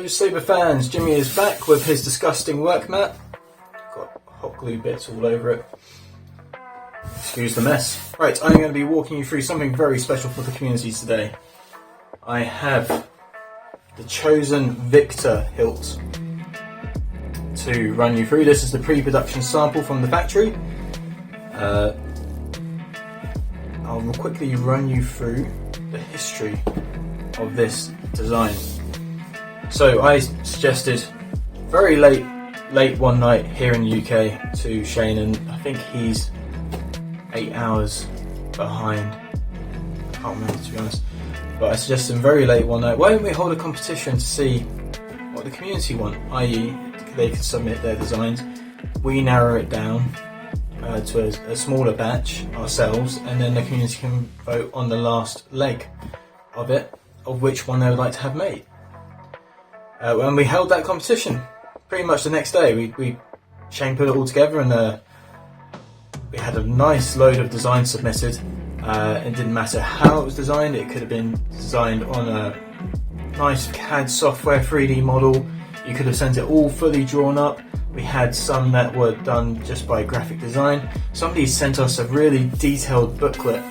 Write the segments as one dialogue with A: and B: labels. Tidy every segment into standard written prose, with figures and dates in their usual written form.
A: Hello Saber fans, Jimmy is back with his disgusting work mat. Got hot glue bits all over it. Excuse the mess. Right, I'm going to be walking you through something very special for the community today. I have the chosen Victor hilt to run you through. This is the pre-production sample from the factory. I'll quickly run you through the history of this design. So I suggested very late one night here in the UK to Shane, and I think he's 8 hours behind. I can't remember, to be honest. But I suggested very late one night, why don't we hold a competition to see what the community want, i.e. they can submit their designs, we narrow it down to a smaller batch ourselves, and then the community can vote on the last leg of it, of which one they would like to have made. When we held that competition, pretty much the next day, Shane put it all together, and we had a nice load of designs submitted. It didn't matter how it was designed. It could have been designed on a nice CAD software 3D model. You could have sent it all fully drawn up. We had some that were done just by graphic design. Somebody sent us a really detailed booklet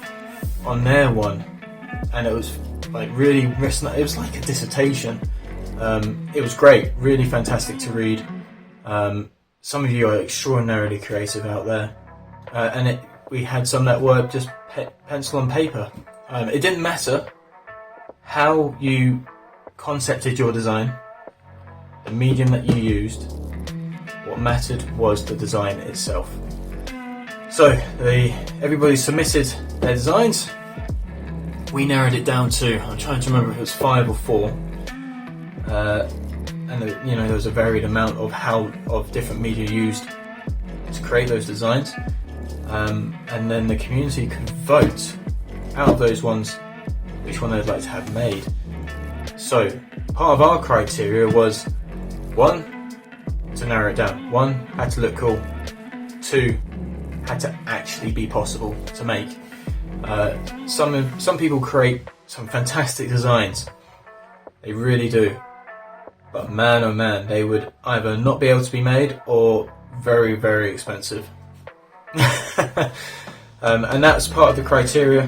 A: on their one, and it was like really written. It was like a dissertation. It was great, really fantastic to read. Some of you are extraordinarily creative out there, and we had some that were just pencil and paper. It didn't matter how you concepted your design, the medium that you used. What mattered was the design itself. So everybody submitted their designs. We narrowed it down to, I'm trying to remember if it was 5 or 4. And there was a varied amount of different media used to create those designs, and then the community could vote out of those ones which one they'd like to have made. So part of our criteria was 1, to narrow it down. 1, had to look cool. 2, had to actually be possible to make. Some people create some fantastic designs, they really do. But man oh man, they would either not be able to be made or very, very expensive. And that's part of the criteria,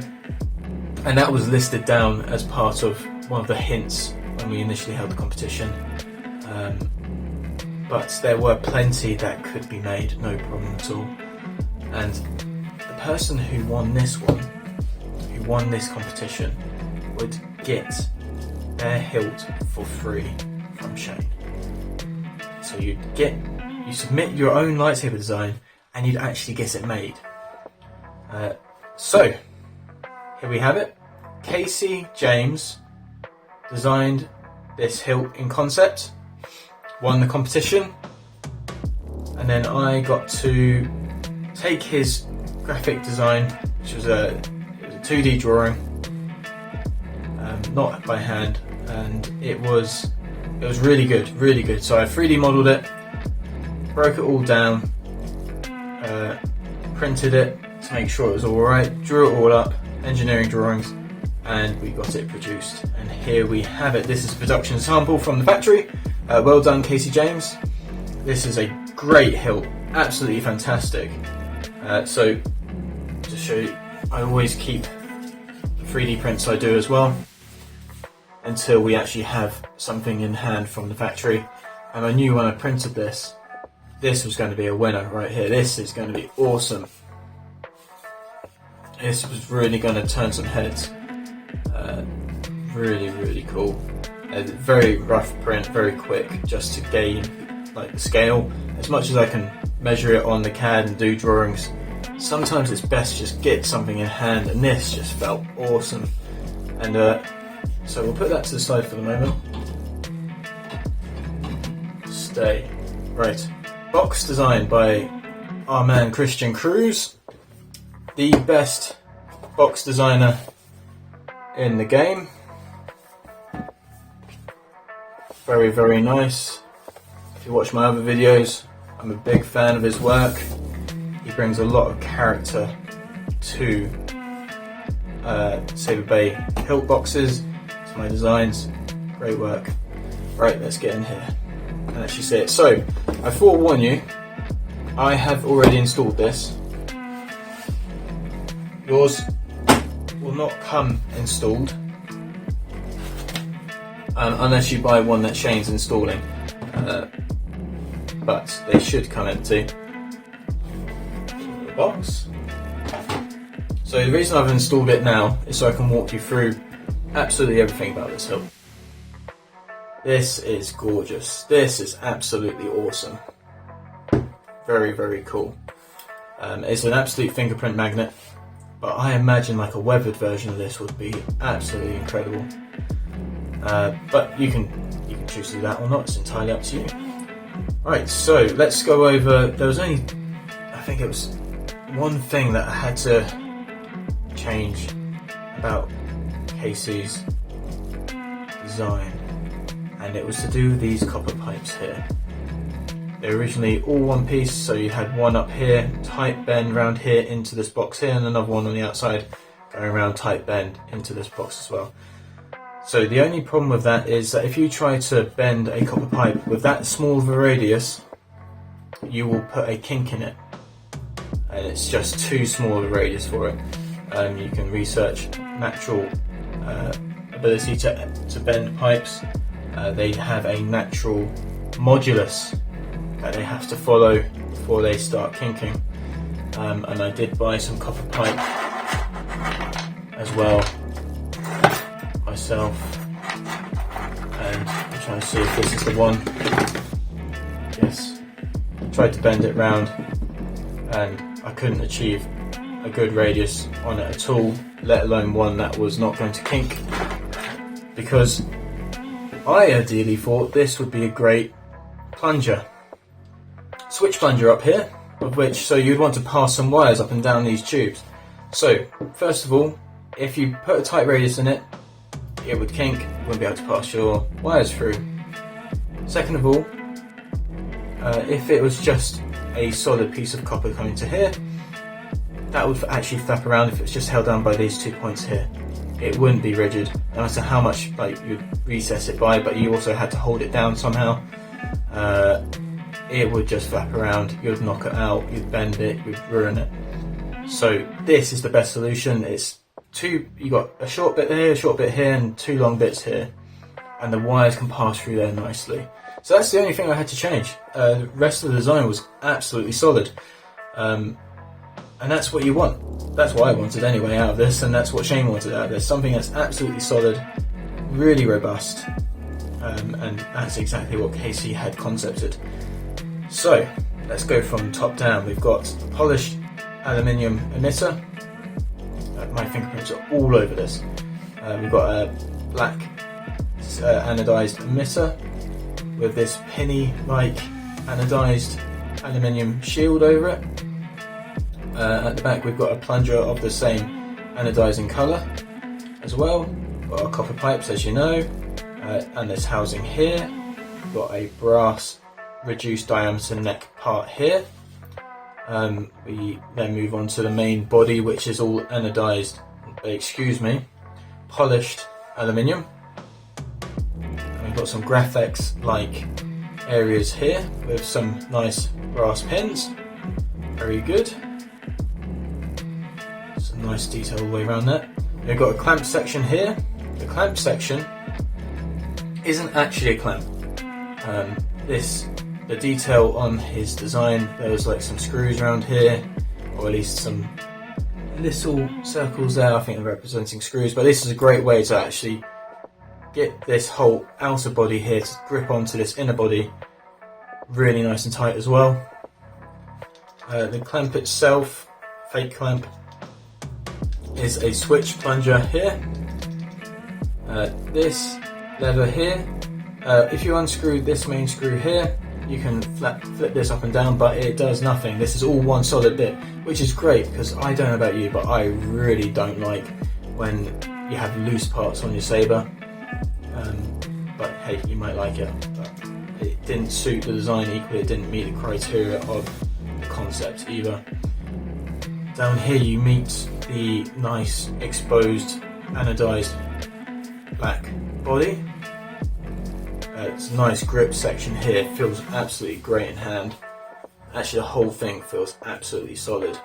A: and that was listed down as part of one of the hints when we initially held the competition. But there were plenty that could be made, no problem at all. And the person who won this one, who won this competition, would get their hilt for free from Shane. So you submit your own lightsaber design, and you'd actually get it made. So here we have it. Casey James designed this hilt in concept, won the competition, and then I got to take his graphic design, which was a 2D drawing, not by hand, and it was really good, really good. So I 3D modelled it, broke it all down, printed it to make sure it was alright, drew it all up, engineering drawings, and we got it produced. And here we have it. This is a production sample from the factory. Well done, Casey James. This is a great hilt, absolutely fantastic. So to show you, I always keep the 3D prints I do as well, until we actually have something in hand from the factory. And I knew when I printed this was going to be a winner right here. This is going to be awesome. This was really going to turn some heads. Really, really cool. Very rough print, very quick, just to gain like the scale. As much as I can measure it on the CAD and do drawings, sometimes it's best to just get something in hand, and this just felt awesome. And so we'll put that to the side for the moment. Stay. Right. Box designed by our man Christian Cruz, the best box designer in the game. Very, very nice. If you watch my other videos, I'm a big fan of his work. He brings a lot of character to Saberbay hilt boxes, to my designs. Great work. Right, let's get in here and actually see it. So, I forewarn you, I have already installed this. Yours will not come installed unless you buy one that Shane's installing, but they should come empty. The box. So the reason I've installed it now is so I can walk you through absolutely everything about this hilt. This is gorgeous. This is absolutely awesome. Very, very cool. It's an absolute fingerprint magnet, but I imagine like a weathered version of this would be absolutely incredible. But you can choose to do that or not. It's entirely up to you. Right, so let's go over. There was only, I think it was one thing that I had to change about Casey's design, and it was to do these copper pipes here. They're originally all one piece, so you had one up here, tight bend round here into this box here, and another one on the outside going around tight bend into this box as well. So the only problem with that is that if you try to bend a copper pipe with that small of a radius, you will put a kink in it, and it's just too small of a radius for it. You can research natural ability to bend pipes. They have a natural modulus that they have to follow before they start kinking. And I did buy some copper pipe as well myself, and I'm trying to see if this is the one. Yes, tried to bend it round and I couldn't achieve a good radius on it at all, let alone one that was not going to kink, because I ideally thought this would be a great plunger, switch plunger up here, of which, so you'd want to pass some wires up and down these tubes. So first of all, if you put a tight radius in it, it would kink, you wouldn't be able to pass your wires through. Second of all, if it was just a solid piece of copper coming to here, that would actually flap around if it's just held down by these 2 points here. It wouldn't be rigid, no matter how much you'd recess it by, but you also had to hold it down somehow. It would just flap around, you'd knock it out, you'd bend it, you'd ruin it. So this is the best solution. It's you got a short bit here, and two long bits here, and the wires can pass through there nicely. So that's the only thing I had to change. The rest of the design was absolutely solid, and that's what you want. That's what I wanted anyway out of this, and that's what Shane wanted out of this. Something that's absolutely solid, really robust, and that's exactly what Casey had concepted. So let's go from top down. We've got a polished aluminium emitter. My fingerprints are all over this. We've got a black anodized emitter with this penny-like anodized aluminium shield over it. At the back we've got a plunger of the same anodizing colour as well. Got our copper pipes, as you know, and this housing here. We've got a brass reduced diameter neck part here. We then move on to the main body, which is all anodized, polished aluminium. And we've got some Graphex-like areas here with some nice brass pins. Very good. Some nice detail all the way around that. We've got a clamp section here. The clamp section isn't actually a clamp. The detail on his design, there was like some screws around here, or at least some little circles there, I think they're representing screws, but this is a great way to actually get this whole outer body here to grip onto this inner body really nice and tight as well. The clamp itself, fake clamp, is a switch plunger here. This lever here, if you unscrew this main screw here, you can flip this up and down, but it does nothing. This is all one solid bit, which is great, because I don't know about you, but I really don't like when you have loose parts on your Saber. But hey, you might like it, but it didn't suit the design equally, it didn't meet the criteria of the concept either. Down here you meet the nice exposed anodized black body. It's a nice grip section here, feels absolutely great in hand. Actually the whole thing feels absolutely solid.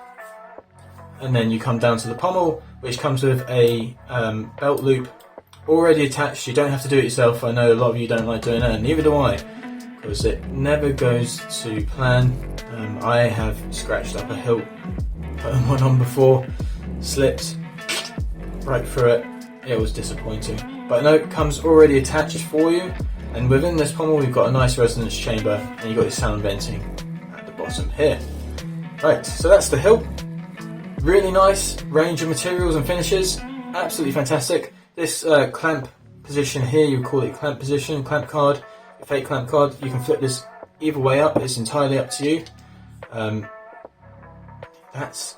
A: And then you come down to the pommel, which comes with a belt loop already attached. You don't have to do it yourself. I know a lot of you don't like doing it, and neither do I, because it never goes to plan. I have scratched up a hilt, put one on before, slipped right through it. It was disappointing. But no, it comes already attached for you, and within this pommel we've got a nice resonance chamber, and you've got your sound venting at the bottom here. Right, so that's the hilt. Really nice range of materials and finishes, absolutely fantastic. This clamp position here, you call it clamp position, clamp card, a fake clamp card. You can flip this either way up, it's entirely up to you. That's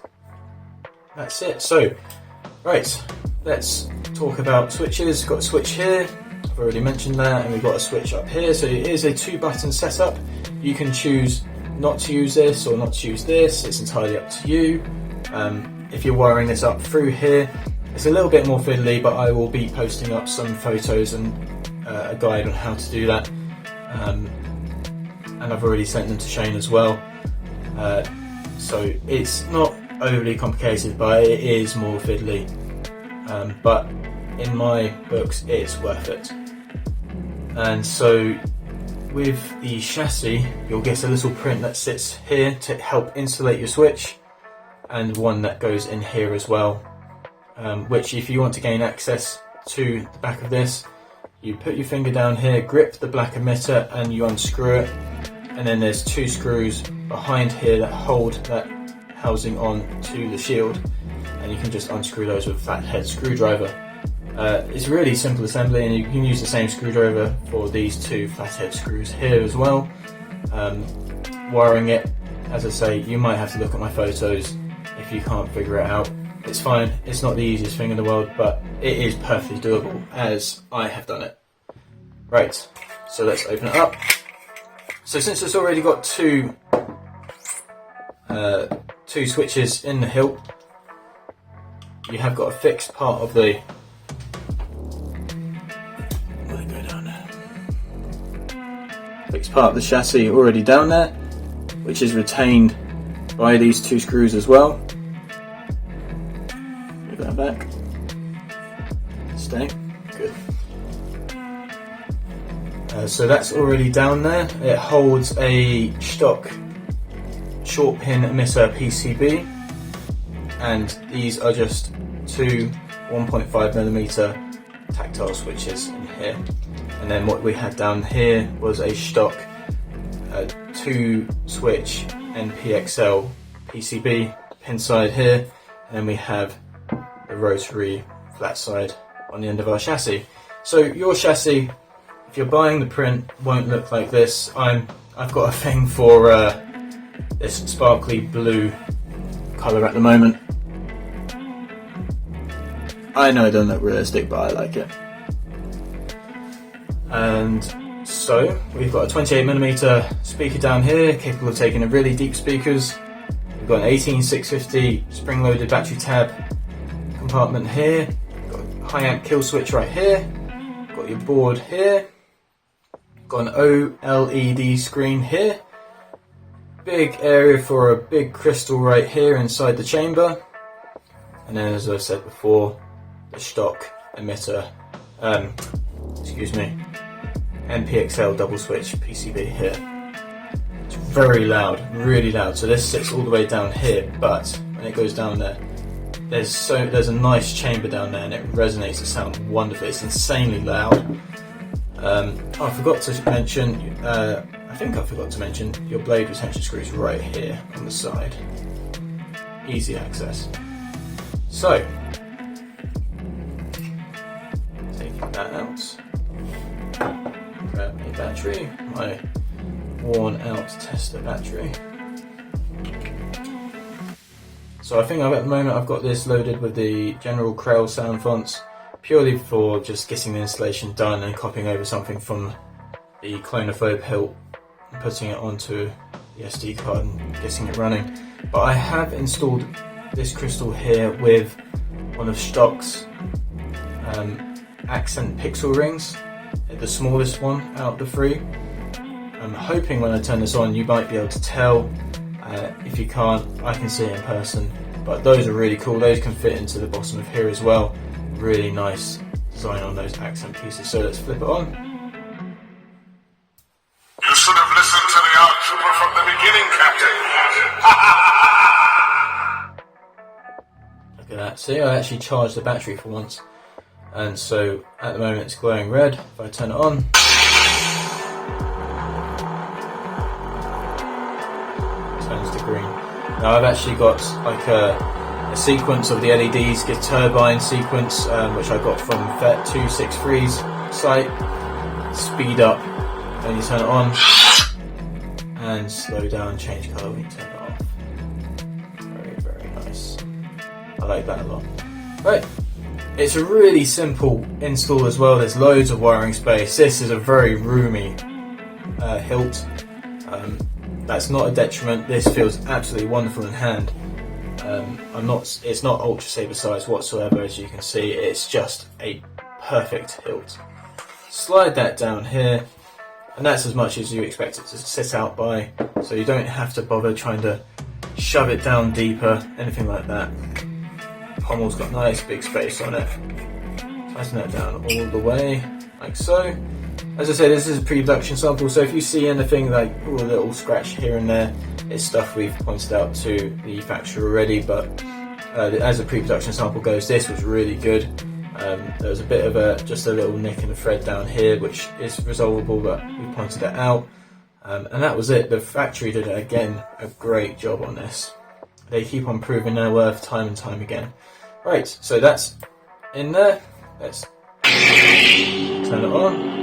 A: it. So, right, let's talk about switches. Got a switch here, I've already mentioned that, and we've got a switch up here. So it is a 2-button setup. You can choose not to use this or not to use this, it's entirely up to you. If you're wiring this up through here, it's a little bit more fiddly, but I will be posting up some photos and a guide on how to do that. And I've already sent them to Shane as well. So it's not overly complicated, but it is more fiddly. But in my books, it's worth it. And so with the chassis, you'll get a little print that sits here to help insulate your switch, and one that goes in here as well, which if you want to gain access to the back of this, you put your finger down here, grip the black emitter, and you unscrew it, and then there's 2 screws behind here that hold that housing on to the shield, and you can just unscrew those with a flathead screwdriver. It's really simple assembly, and you can use the same screwdriver for these 2 flathead screws here as well. Wiring it, as I say, you might have to look at my photos if you can't figure it out. It's fine, it's not the easiest thing in the world, but it is perfectly doable as I have done it. Right, so let's open it up. So since it's already got two switches in the hilt, you have got a fixed part of the fixed part of the chassis already down there, which is retained by these 2 screws as well. Move that back. Stay. Good. So that's already down there. It holds a stock short pin emitter PCB, and these are just 2 1.5mm tactile switches in here. And then what we had down here was a stock 2 switch NPXL PCB pin side here, and then we have the rotary flat side on the end of our chassis. So your chassis, if you're buying the print, won't look like this. I've got a thing for this sparkly blue colour at the moment. I know it doesn't look realistic, but I like it. And so we've got a 28mm speaker down here, capable of taking in really deep speakers. We've got an 18650 spring-loaded battery tab compartment here. Got a high amp kill switch right here. Got your board here. Got an OLED screen here. Big area for a big crystal right here inside the chamber. And then, as I said before, the stock emitter, NPXL double switch PCB here. It's very loud, really loud. So this sits all the way down here, but when it goes down there, there's a nice chamber down there, and it resonates. It sounds wonderful. It's insanely loud. I forgot to mention. I think I forgot to mention your blade retention screws right here on the side. Easy access. So, taking that out, grab a battery, my worn out tester battery. So I think at the moment I've got this loaded with the general Krell sound fonts, purely for just getting the installation done and copying over something from the clonophobe hilt and putting it onto the SD card and getting it running. But I have installed this crystal here with one of Stock's accent pixel rings. the smallest one out of the three. I'm hoping when I turn this on you might be able to tell. If you can't, I can see it in person. But those are really cool. Those can fit into the bottom of here as well. Really nice design on those accent pieces. So let's flip it on.
B: You should have listened to the Arc Trooper from the beginning, Captain.
A: Look at that. See, I actually charged the battery for once. And so at the moment it's glowing red. If I turn it on, it turns to green. Now I've actually got like a sequence of the LEDs, a turbine sequence, which I got from FET263's site. Speed up when you turn it on, and slow down, change colour when you turn it off. Very, very nice. I like that a lot. Right, it's a really simple install as well. There's loads of wiring space. This is a very roomy hilt. That's not a detriment. This feels absolutely wonderful in hand. It's not Ultra Saber size whatsoever, as you can see. It's just a perfect hilt. Slide that down here, and that's as much as you expect it to sit out by, so you don't have to bother trying to shove it down deeper, anything like that. Pommel's got nice big space on it. Tighten that down all the way, like so. As I say, this is a pre-production sample, so if you see anything like a little scratch here and there, it's stuff we've pointed out to the factory already, but as a pre-production sample goes, this was really good. There was a bit of just a little nick in the thread down here, which is resolvable, but we pointed it out. And that was it. The factory did, again, a great job on this. They keep on proving their worth time and time again. Right, so that's in there. Let's turn it on.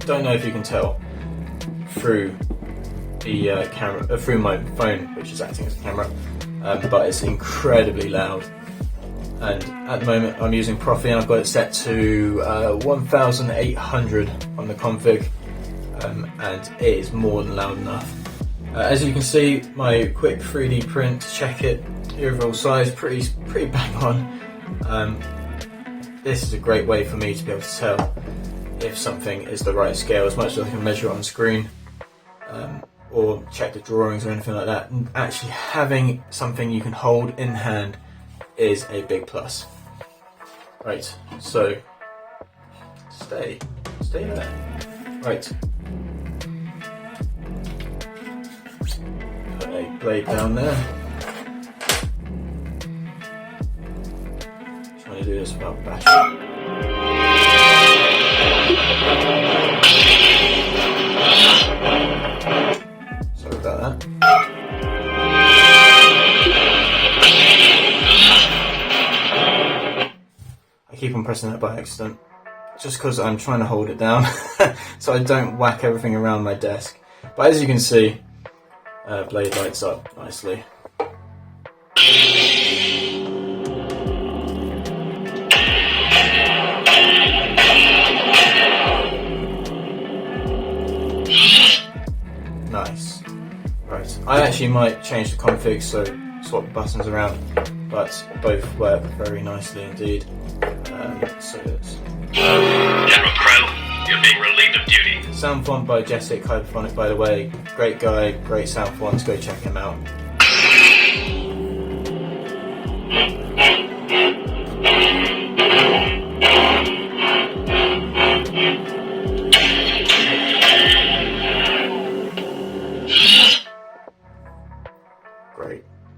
A: Don't know if you can tell through the camera, through my phone, which is acting as a camera, but it's incredibly loud. And at the moment I'm using Profi, and I've got it set to 1800 on the config, and it is more than loud enough. As you can see, my quick 3D print to check it, the overall size, pretty bang on. This is a great way for me to be able to tell if something is the right scale, as much as I can measure it on screen, or check the drawings or anything like that. And actually having something you can hold in hand is a big plus. Right, so stay there. Right, put a blade down there. Trying to do this without bashing. Sorry about that. I keep on pressing that by accident, just because I'm trying to hold it down so I don't whack everything around my desk. But as you can see, blade lights up nicely. Nice. Right, I actually might change the config, so swap the buttons around, but both work very nicely indeed. So it's
C: General Crow, you're being relieved of duty.
A: sound font by JSJ Hyperphonic, by the way. Great guy, great sound fonts, go check him out.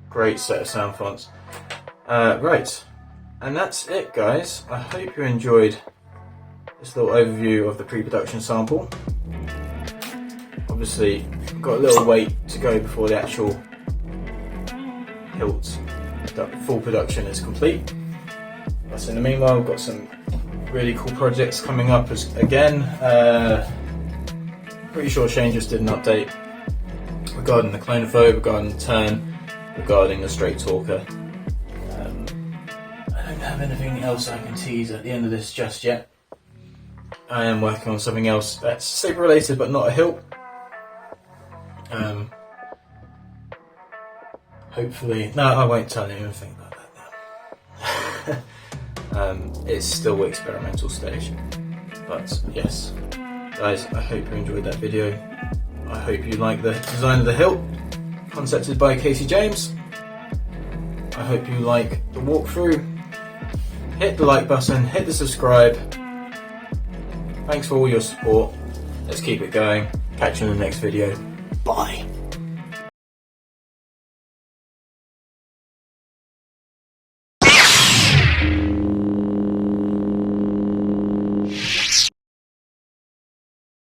A: Great set of sound fonts. Right, and that's it, guys. I hope you enjoyed this little overview of the pre-production sample. Obviously, got a little wait to go before the actual hilt full production is complete. But in the meanwhile, we've got some really cool projects coming up again. Pretty sure Shane just did an update regarding the clonophobe, regarding the turn, regarding the straight talker. I don't have anything else I can tease at the end of this just yet. I am working on something else that's Saber related but not a hilt. hopefully, no, I won't tell you anything about that now. It's still experimental stage, but yes, guys, I hope you enjoyed that video. I hope you like the design of the hilt, concepted by Casey James. I hope you like the walkthrough. Hit the like button, hit the subscribe. Thanks for all your support. Let's keep it going. Catch you in the next video. Bye.